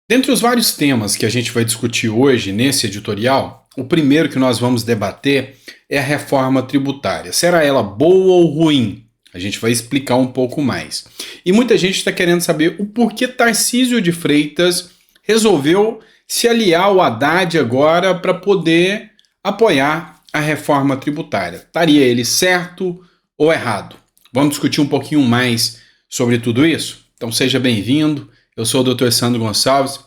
Dentre os vários temas que a gente vai discutir hoje nesse editorial, o primeiro que nós vamos debater é a reforma tributária. Será ela boa ou ruim? A gente vai explicar um pouco mais. E muita gente está querendo saber o porquê Tarcísio de Freitas resolveu se aliar ao Haddad agora para poder apoiar a reforma tributária. Estaria ele certo ou errado? Vamos discutir um pouquinho mais sobre tudo isso? Então seja bem-vindo. Eu sou o Dr. Sandro Gonçalves,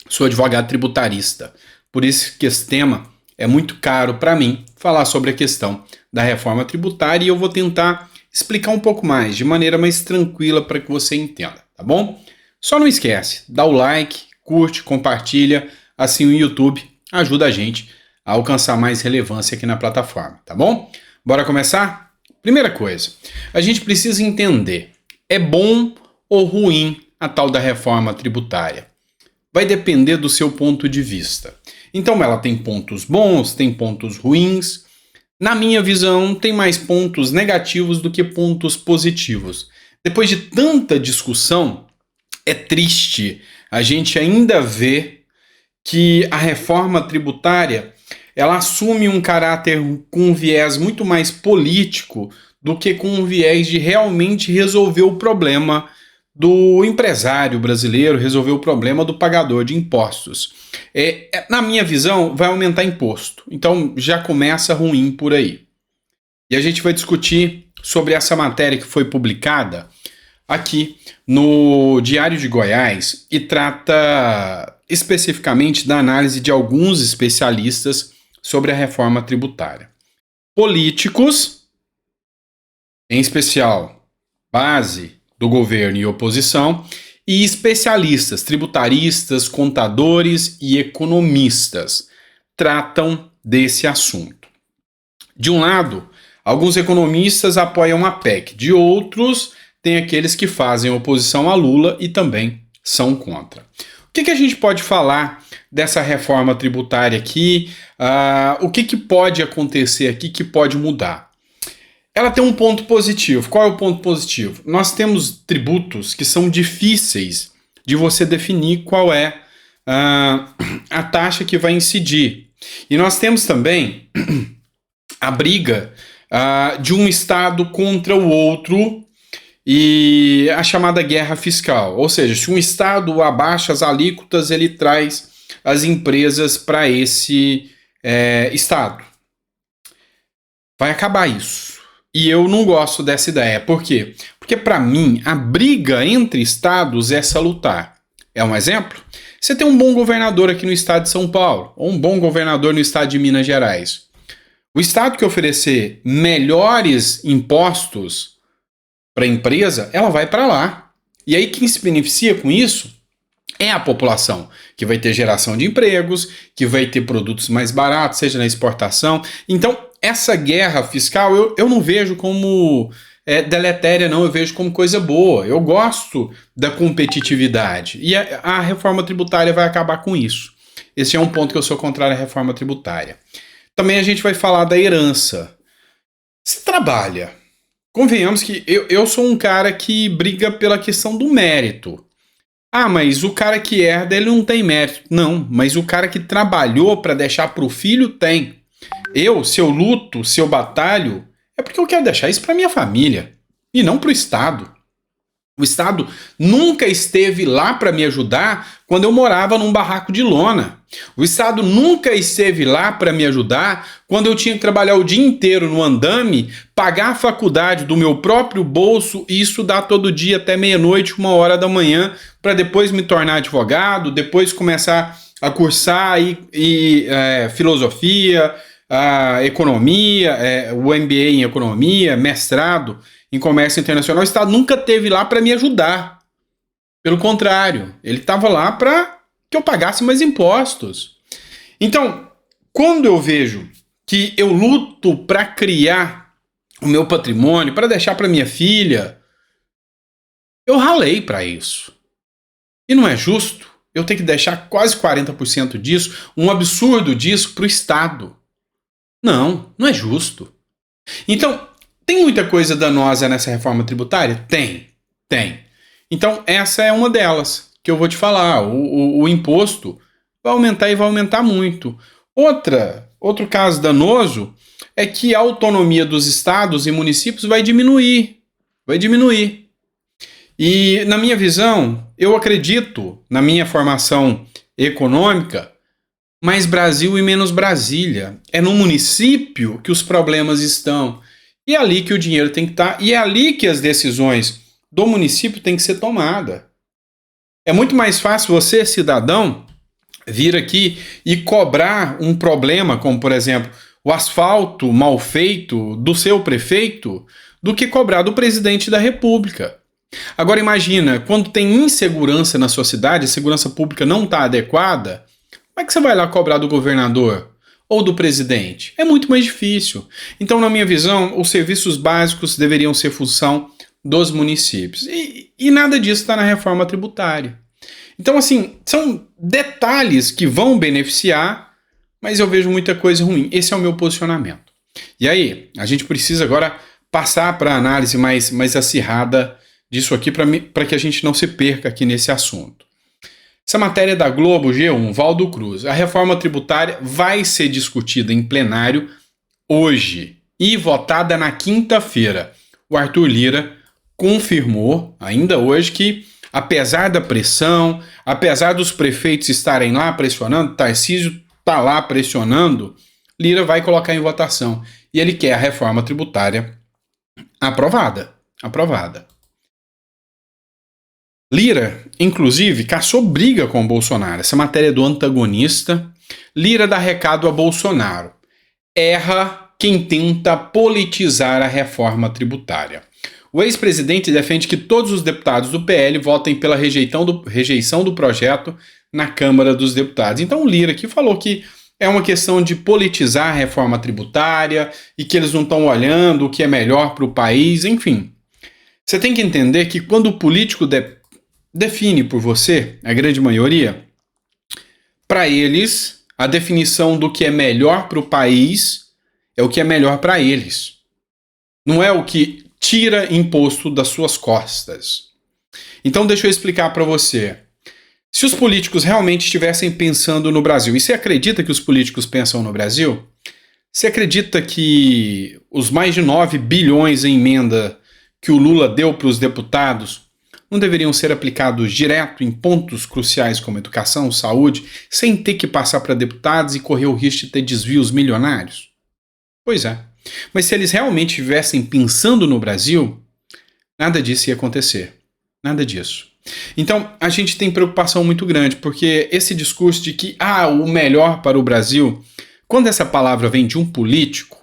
sou advogado tributarista. Por isso que esse tema é muito caro para mim falar sobre a questão da reforma tributária e eu vou tentar explicar um pouco mais, de maneira mais tranquila para que você entenda, tá bom? Só não esquece, dá o like, curte, compartilha, assim o YouTube ajuda a gente a alcançar mais relevância aqui na plataforma, tá bom? Bora começar? Primeira coisa, a gente precisa entender, é bom ou ruim a tal da reforma tributária? Vai depender do seu ponto de vista. Então ela tem pontos bons, tem pontos ruins. Na minha visão, tem mais pontos negativos do que pontos positivos. Depois de tanta discussão, é triste a gente ainda ver que a reforma tributária ela assume um caráter com um viés muito mais político do que com um viés de realmente resolver o problema do empresário brasileiro, resolver o problema do pagador de impostos. Na minha visão, vai aumentar imposto. Então já começa ruim por aí. E a gente vai discutir sobre essa matéria que foi publicada aqui no Diário de Goiás e trata especificamente da análise de alguns especialistas sobre a reforma tributária. Políticos, em especial base do governo e oposição, e especialistas, tributaristas, contadores e economistas tratam desse assunto. De um lado, alguns economistas apoiam a PEC, de outros, tem aqueles que fazem oposição a Lula e também são contra. O que a gente pode falar dessa reforma tributária aqui? O que pode acontecer aqui que pode mudar? Ela tem um ponto positivo. Qual é o ponto positivo? Nós temos tributos que são difíceis de você definir qual é a taxa que vai incidir. E nós temos também a briga de um estado contra o outro e a chamada guerra fiscal. Ou seja, se um estado abaixa as alíquotas, ele traz as empresas para esse estado. Vai acabar isso. E eu não gosto dessa ideia. Por quê? Porque, para mim, a briga entre estados é salutar. É um exemplo? Você tem um bom governador aqui no estado de São Paulo, ou um bom governador no estado de Minas Gerais. O estado que oferecer melhores impostos para a empresa, ela vai para lá. E aí quem se beneficia com isso é a população, que vai ter geração de empregos, que vai ter produtos mais baratos, seja na exportação. Então, essa guerra fiscal eu não vejo como deletéria, não. Eu vejo como coisa boa. Eu gosto da competitividade. E a reforma tributária vai acabar com isso. Esse é um ponto que eu sou contrário à reforma tributária. Também a gente vai falar da herança. Se trabalha. Convenhamos que eu sou um cara que briga pela questão do mérito. Ah, mas o cara que herda, ele não tem mérito. Não, mas o cara que trabalhou para deixar para o filho tem. Se eu luto, se eu batalho, é porque eu quero deixar isso para minha família e não para o Estado. O Estado nunca esteve lá para me ajudar quando eu morava num barraco de lona. O Estado nunca esteve lá para me ajudar quando eu tinha que trabalhar o dia inteiro no andame, pagar a faculdade do meu próprio bolso e estudar todo dia até meia-noite, 1h da manhã, para depois me tornar advogado, depois começar a cursar filosofia, economia, o MBA em economia, mestrado em comércio internacional. O Estado nunca esteve lá para me ajudar. Pelo contrário, ele estava lá para que eu pagasse mais impostos. Então, quando eu vejo que eu luto para criar o meu patrimônio, para deixar para minha filha, eu ralei para isso. E não é justo eu ter que deixar quase 40% disso, um absurdo disso, para o Estado. Não é justo. Então, tem muita coisa danosa nessa reforma tributária? Tem. Então, essa é uma delas. que eu vou te falar. O imposto vai aumentar e vai aumentar muito. Outro caso danoso é que a autonomia dos estados e municípios vai diminuir. Vai diminuir. E, na minha visão, eu acredito, na minha formação econômica, mais Brasil e menos Brasília. É no município que os problemas estão. E é ali que o dinheiro tem que estar. E é ali que as decisões do município têm que ser tomadas. É muito mais fácil você, cidadão, vir aqui e cobrar um problema, como, por exemplo, o asfalto mal feito do seu prefeito, do que cobrar do presidente da República. Agora imagina, quando tem insegurança na sua cidade, a segurança pública não está adequada, como é que você vai lá cobrar do governador ou do presidente? É muito mais difícil. Então, na minha visão, os serviços básicos deveriam ser função dos municípios. E nada disso está na reforma tributária. Então, assim, são detalhes que vão beneficiar, mas eu vejo muita coisa ruim. Esse é o meu posicionamento. E aí, a gente precisa agora passar para a análise mais acirrada disso aqui para que a gente não se perca aqui nesse assunto. Essa matéria é da Globo, G1, Valdo Cruz. A reforma tributária vai ser discutida em plenário hoje e votada na quinta-feira. O Arthur Lira confirmou ainda hoje que, apesar da pressão, apesar dos prefeitos estarem lá pressionando, Tarcísio está lá pressionando, Lira vai colocar em votação. E ele quer a reforma tributária aprovada. Lira, inclusive, caçou briga com o Bolsonaro. Essa matéria é do Antagonista. Lira dá recado a Bolsonaro. Erra quem tenta politizar a reforma tributária. O ex-presidente defende que todos os deputados do PL votem pela rejeição do projeto na Câmara dos Deputados. Então o Lira aqui falou que é uma questão de politizar a reforma tributária e que eles não estão olhando o que é melhor para o país, enfim. Você tem que entender que quando o político define por você, a grande maioria, para eles, a definição do que é melhor para o país é o que é melhor para eles. Não é o que tira imposto das suas costas. Então deixa eu explicar para você. Se os políticos realmente estivessem pensando no Brasil, e você acredita que os políticos pensam no Brasil? Você acredita que os mais de 9 bilhões em emenda que o Lula deu para os deputados não deveriam ser aplicados direto em pontos cruciais como educação, saúde, sem ter que passar para deputados e correr o risco de ter desvios milionários? Pois é. Mas se eles realmente estivessem pensando no Brasil, nada disso ia acontecer. Nada disso. Então, a gente tem preocupação muito grande, porque esse discurso de que o melhor para o Brasil, quando essa palavra vem de um político,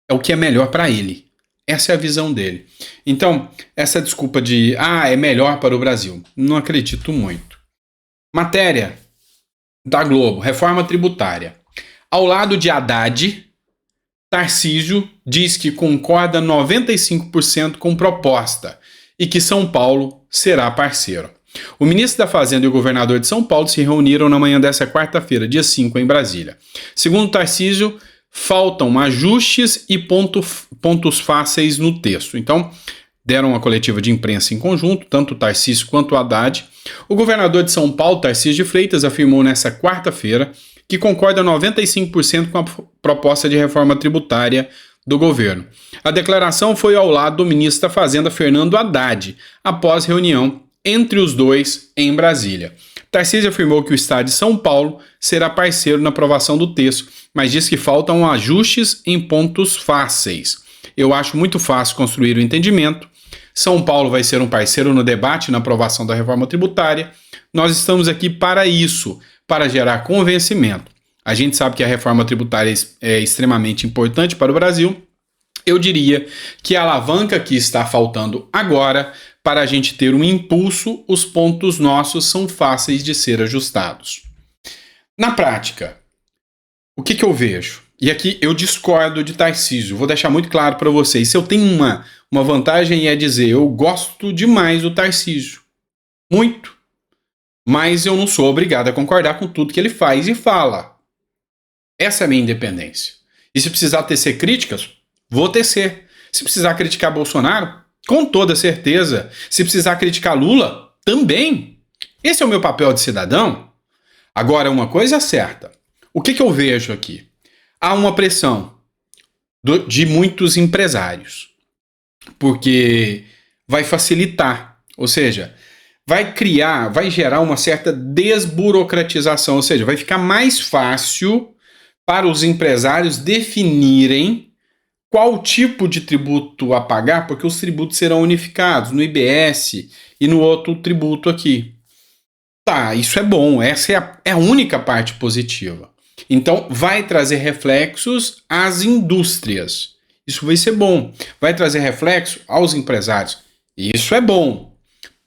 é o que é melhor para ele. Essa é a visão dele. Então, essa desculpa de é melhor para o Brasil, não acredito muito. Matéria da Globo, reforma tributária. Ao lado de Haddad, Tarcísio diz que concorda 95% com proposta e que São Paulo será parceiro. O ministro da Fazenda e o governador de São Paulo se reuniram na manhã dessa quarta-feira, dia 5, em Brasília. Segundo Tarcísio, faltam ajustes e pontos fáceis no texto. Então, deram uma coletiva de imprensa em conjunto, tanto o Tarcísio quanto o Haddad. O governador de São Paulo, Tarcísio de Freitas, afirmou nessa quarta-feira que concorda 95% com a proposta de reforma tributária do governo. A declaração foi ao lado do ministro da Fazenda, Fernando Haddad, após reunião entre os dois em Brasília. Tarcísio afirmou que o estado de São Paulo será parceiro na aprovação do texto, mas diz que faltam ajustes em pontos fáceis. Eu acho muito fácil construir o entendimento. São Paulo vai ser um parceiro no debate na aprovação da reforma tributária. Nós estamos aqui para isso, para gerar convencimento. A gente sabe que a reforma tributária é extremamente importante para o Brasil. Eu diria que a alavanca que está faltando agora, para a gente ter um impulso, os pontos nossos são fáceis de ser ajustados. Na prática, o que eu vejo? E aqui eu discordo de Tarcísio, vou deixar muito claro para vocês. Se eu tenho uma vantagem é dizer, eu gosto demais do Tarcísio. Muito. Mas eu não sou obrigado a concordar com tudo que ele faz e fala. Essa é a minha independência. E se precisar tecer críticas, vou tecer. Se precisar criticar Bolsonaro, com toda certeza. Se precisar criticar Lula, também. Esse é o meu papel de cidadão? Agora, uma coisa é certa. O que eu vejo aqui? Há uma pressão de muitos empresários, porque vai facilitar, ou seja, vai gerar uma certa desburocratização, ou seja, vai ficar mais fácil para os empresários definirem qual tipo de tributo a pagar, porque os tributos serão unificados no IBS e no outro tributo aqui. Tá, isso é bom, essa é a única parte positiva. Então, vai trazer reflexos às indústrias. Isso vai ser bom. Vai trazer reflexo aos empresários. Isso é bom.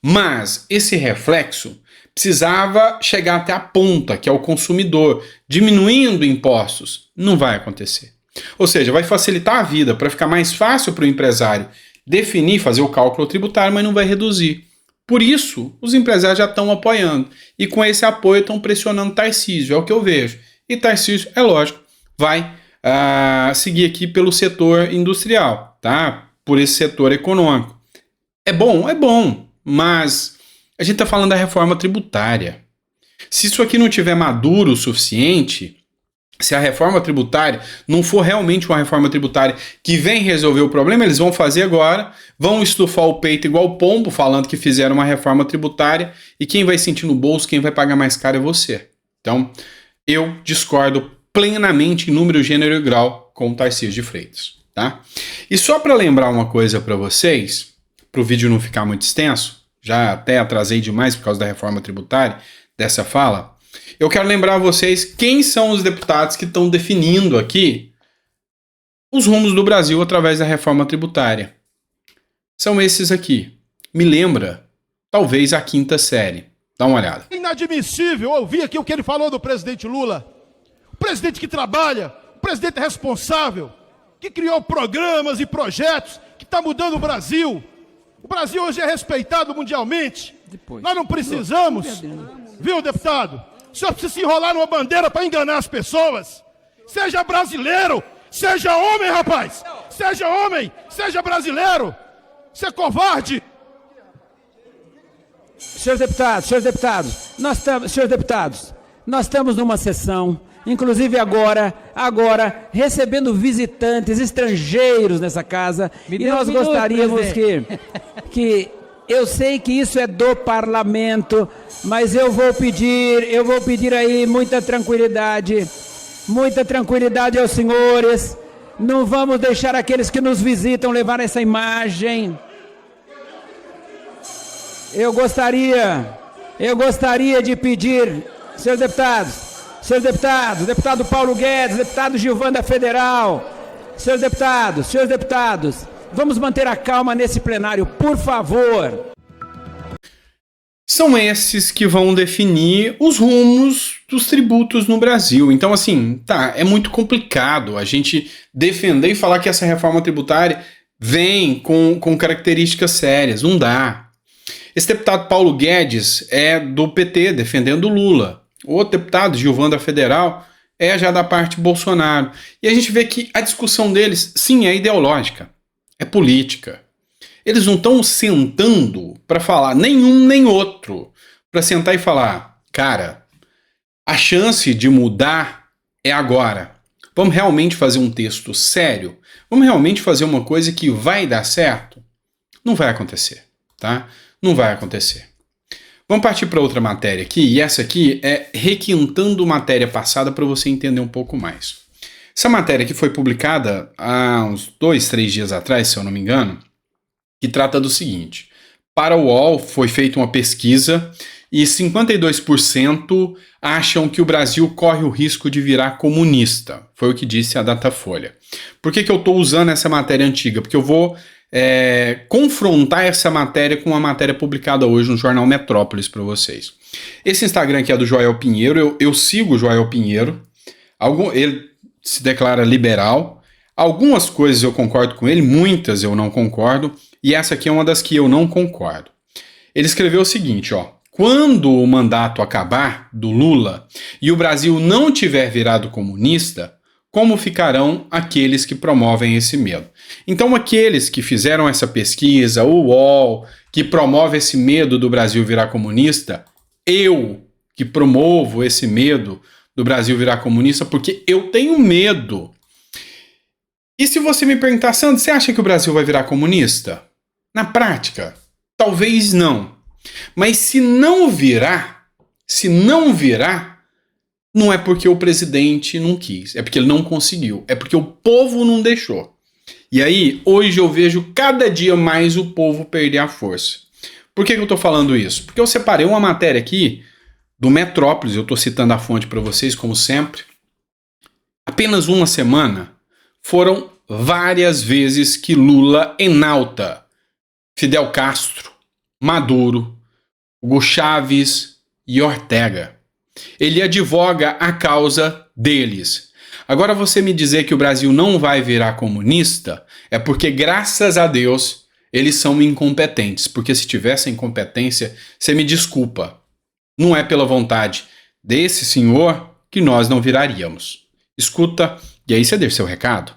Mas esse reflexo precisava chegar até a ponta, que é o consumidor, diminuindo impostos. Não vai acontecer. Ou seja, vai facilitar a vida para ficar mais fácil para o empresário definir, fazer o cálculo tributário, mas não vai reduzir. Por isso, os empresários já estão apoiando. E com esse apoio estão pressionando Tarcísio, é o que eu vejo. E Tarcísio, é lógico, vai seguir aqui pelo setor industrial, tá? Por esse setor econômico. É bom, mas a gente está falando da reforma tributária. Se isso aqui não tiver maduro o suficiente, se a reforma tributária não for realmente uma reforma tributária que vem resolver o problema, eles vão fazer agora, vão estufar o peito igual o pombo, falando que fizeram uma reforma tributária, e quem vai sentir no bolso, quem vai pagar mais caro é você. Então, eu discordo plenamente em número, gênero e grau com o Tarcísio de Freitas, tá? E só para lembrar uma coisa para vocês, para o vídeo não ficar muito extenso, já até atrasei demais por causa da reforma tributária, dessa fala, eu quero lembrar a vocês quem são os deputados que estão definindo aqui os rumos do Brasil através da reforma tributária. São esses aqui. Me lembra, talvez, a quinta série. Dá uma olhada. Inadmissível ouvir aqui o que ele falou do presidente Lula. O presidente que trabalha, o presidente responsável, que criou programas e projetos, que está mudando o Brasil. O Brasil hoje é respeitado mundialmente. Nós não precisamos, viu, deputado? O senhor precisa se enrolar numa bandeira para enganar as pessoas. Seja brasileiro, seja homem, rapaz. Seja homem, seja brasileiro. Você é covarde. Senhores deputados, nós estamos numa sessão, inclusive agora, recebendo visitantes estrangeiros nessa casa, e nós gostaríamos que eu sei que isso é do parlamento, mas eu vou pedir aí muita tranquilidade aos senhores. Não vamos deixar aqueles que nos visitam levar essa imagem. Eu gostaria de pedir, senhores deputados, deputado Paulo Guedes, deputado Gilvan da Federal, senhores deputados, vamos manter a calma nesse plenário, por favor. São esses que vão definir os rumos dos tributos no Brasil. Então, assim, é muito complicado a gente defender e falar que essa reforma tributária vem com características sérias. Não dá. Esse deputado Paulo Guedes é do PT, defendendo o Lula. O outro deputado, Gilvan da Federal, é já da parte Bolsonaro. E a gente vê que a discussão deles, sim, é ideológica, é política. Eles não estão sentando para falar, nenhum nem outro, para sentar e falar, cara, a chance de mudar é agora. Vamos realmente fazer um texto sério? Vamos realmente fazer uma coisa que vai dar certo? Não vai acontecer, tá? Não vai acontecer. Vamos partir para outra matéria aqui, e essa aqui é requintando matéria passada para você entender um pouco mais. Essa matéria aqui foi publicada há uns 2, 3 dias atrás, se eu não me engano, que trata do seguinte: para o UOL foi feita uma pesquisa e 52% acham que o Brasil corre o risco de virar comunista. Foi o que disse a Datafolha. Por que eu estou usando essa matéria antiga? Porque eu vou confrontar essa matéria com uma matéria publicada hoje no jornal Metrópolis para vocês. Esse Instagram aqui é do Joel Pinheiro, eu sigo o Joel Pinheiro, ele se declara liberal, algumas coisas eu concordo com ele, muitas eu não concordo, e essa aqui é uma das que eu não concordo. Ele escreveu o seguinte, quando o mandato acabar do Lula e o Brasil não tiver virado comunista, como ficarão aqueles que promovem esse medo? Então, aqueles que fizeram essa pesquisa, o UOL, que promove esse medo do Brasil virar comunista, eu que promovo esse medo do Brasil virar comunista, porque eu tenho medo. E se você me perguntar, Sandro, você acha que o Brasil vai virar comunista? Na prática, talvez não. Mas se não virar, não é porque o presidente não quis, é porque ele não conseguiu, é porque o povo não deixou. E aí, hoje eu vejo cada dia mais o povo perder a força. Por que eu estou falando isso? Porque eu separei uma matéria aqui do Metrópolis, eu estou citando a fonte para vocês, como sempre. Apenas uma semana, foram várias vezes que Lula enalta Fidel Castro, Maduro, Hugo Chávez e Ortega. Ele advoga a causa deles. Agora você me dizer que o Brasil não vai virar comunista é porque, graças a Deus, eles são incompetentes. Porque se tivessem competência, você me desculpa. Não é pela vontade desse senhor que nós não viraríamos. Escuta, e aí você deixa seu recado.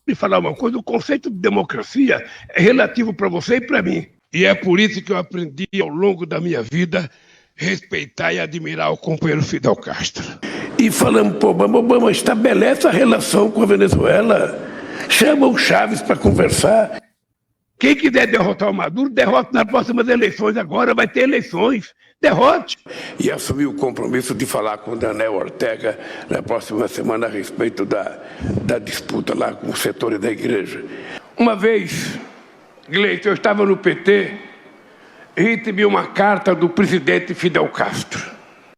Me falar uma coisa, o conceito de democracia é relativo para você e para mim. E é por isso que eu aprendi ao longo da minha vida respeitar e admirar o companheiro Fidel Castro. E falamos, pô, Obama estabelece a relação com a Venezuela, chama o Chávez para conversar. Quem quiser derrotar o Maduro, derrote nas próximas eleições. Agora vai ter eleições. Derrote. E assumi o compromisso de falar com o Daniel Ortega na próxima semana a respeito da disputa lá com os setores da igreja. Uma vez, Gleito, eu estava no PT e recebi uma carta do presidente Fidel Castro.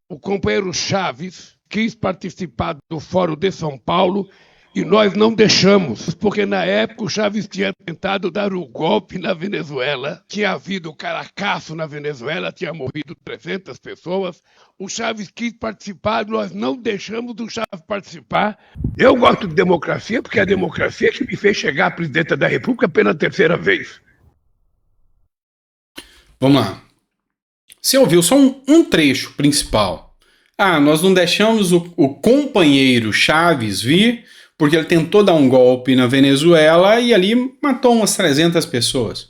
O companheiro Chávez quis participar do Fórum de São Paulo e nós não deixamos, porque na época o Chávez tinha tentado dar o golpe na Venezuela, tinha havido caracaço na Venezuela, tinha morrido 300 pessoas, o Chávez quis participar, nós não deixamos o Chávez participar. Eu gosto de democracia, porque é a democracia que me fez chegar à presidência da República pela terceira vez. Vamos lá. Você ouviu só um trecho principal. Nós não deixamos o companheiro Chávez vir porque ele tentou dar um golpe na Venezuela e ali matou umas 300 pessoas.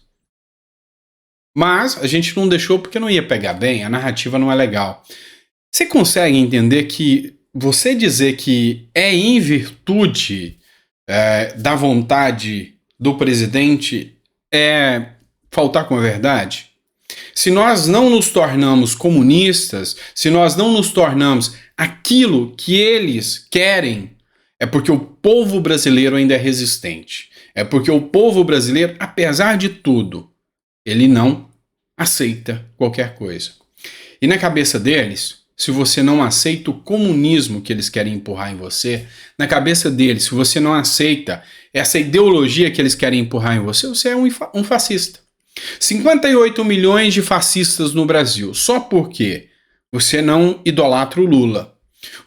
Mas a gente não deixou porque não ia pegar bem, a narrativa não é legal. Você consegue entender que você dizer que é em virtude da vontade do presidente é faltar com a verdade? Se nós não nos tornamos comunistas, se nós não nos tornamos aquilo que eles querem, é porque o povo brasileiro ainda é resistente. É porque o povo brasileiro, apesar de tudo, ele não aceita qualquer coisa. E na cabeça deles, se você não aceita o comunismo que eles querem empurrar em você, na cabeça deles, se você não aceita essa ideologia que eles querem empurrar em você, você é um fascista. 58 milhões de fascistas no Brasil, só porque você não idolatra o Lula.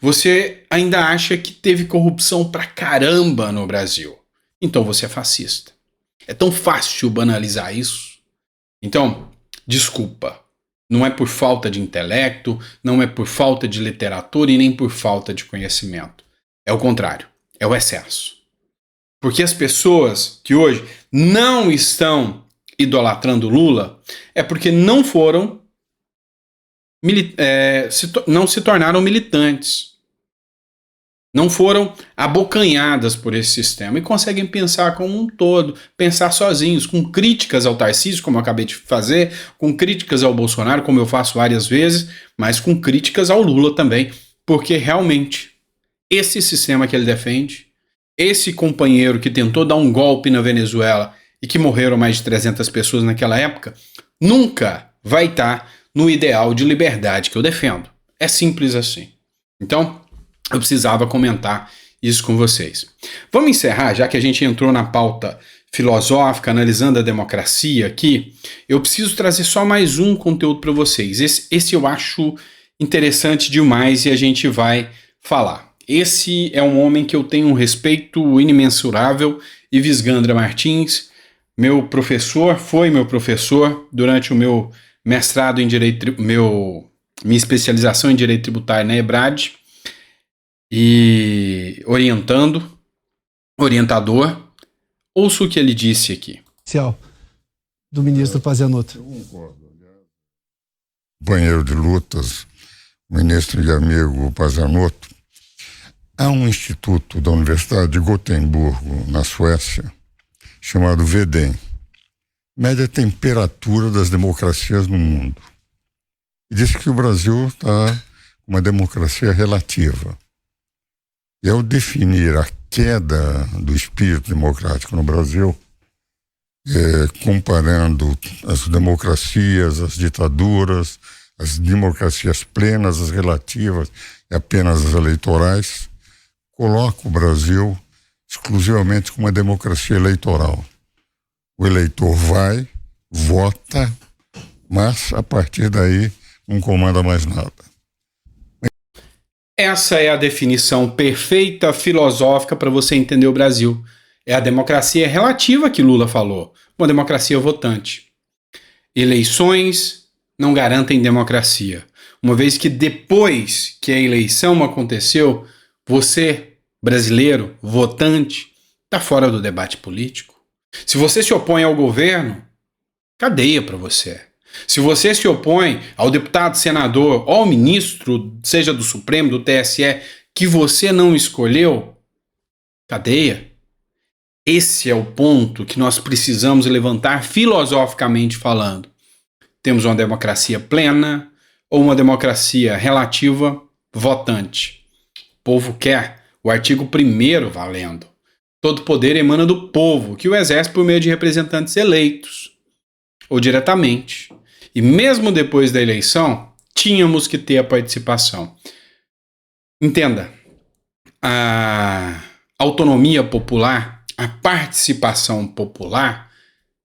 Você ainda acha que teve corrupção pra caramba no Brasil. Então você é fascista. É tão fácil banalizar isso. Então, desculpa. Não é por falta de intelecto, não é por falta de literatura e nem por falta de conhecimento. É o contrário. É o excesso. Porque as pessoas que hoje não estão idolatrando Lula é porque não foram não se tornaram militantes, não foram abocanhadas por esse sistema e conseguem pensar como um todo, pensar sozinhos, com críticas ao Tarcísio, como eu acabei de fazer, com críticas ao Bolsonaro, como eu faço várias vezes, mas com críticas ao Lula também, porque realmente esse sistema que ele defende, esse companheiro que tentou dar um golpe na Venezuela e que morreram mais de 300 pessoas naquela época, nunca vai estar no ideal de liberdade que eu defendo. É simples assim. Então, eu precisava comentar isso com vocês. Vamos encerrar, já que a gente entrou na pauta filosófica, analisando a democracia aqui, eu preciso trazer só mais um conteúdo para vocês. Esse eu acho interessante demais e a gente vai falar. Esse é um homem que eu tenho um respeito imensurável, Ivisgandra Martins, foi meu professor durante o meu mestrado em Direito, minha especialização em Direito Tributário na EBRAD, e orientador. Ouça o que ele disse aqui. Do ministro Pazianotto. Companheiro de lutas, ministro e amigo Pazanotto, há um instituto da Universidade de Gotemburgo, na Suécia, chamado VEDEM, média temperatura das democracias no mundo. E diz que o Brasil está com uma democracia relativa. E ao definir a queda do espírito democrático no Brasil, comparando as democracias, as ditaduras, as democracias plenas, as relativas e apenas as eleitorais, coloca o Brasil exclusivamente como uma democracia eleitoral. O eleitor vai, vota, mas a partir daí não comanda mais nada. Essa é a definição perfeita filosófica para você entender o Brasil. É a democracia relativa que Lula falou, uma democracia votante. Eleições não garantem democracia, uma vez que depois que a eleição aconteceu, você, brasileiro, votante, está fora do debate político. Se você se opõe ao governo, cadeia para você. Se você se opõe ao deputado, senador ou ao ministro, seja do Supremo, do TSE, que você não escolheu, cadeia. Esse é o ponto que nós precisamos levantar filosoficamente falando. Temos uma democracia plena ou uma democracia relativa votante. O povo quer o artigo 1º valendo. Todo poder emana do povo, que o exerce por meio de representantes eleitos ou diretamente. E mesmo depois da eleição, tínhamos que ter a participação. Entenda, a autonomia popular, a participação popular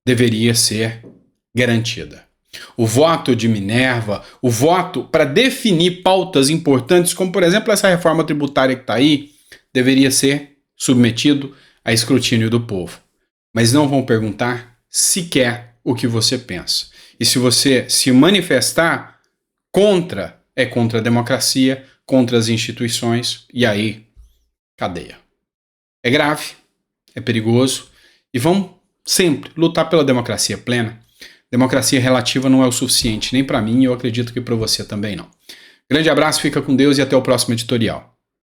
deveria ser garantida. O voto de Minerva, o voto para definir pautas importantes, como por exemplo essa reforma tributária que está aí, deveria ser submetido a escrutínio do povo. Mas não vão perguntar sequer o que você pensa. E se você se manifestar contra, é contra a democracia, contra as instituições, e aí, cadeia. É grave, é perigoso, e vamos sempre lutar pela democracia plena. Democracia relativa não é o suficiente, nem para mim, e eu acredito que para você também não. Grande abraço, fica com Deus e até o próximo editorial.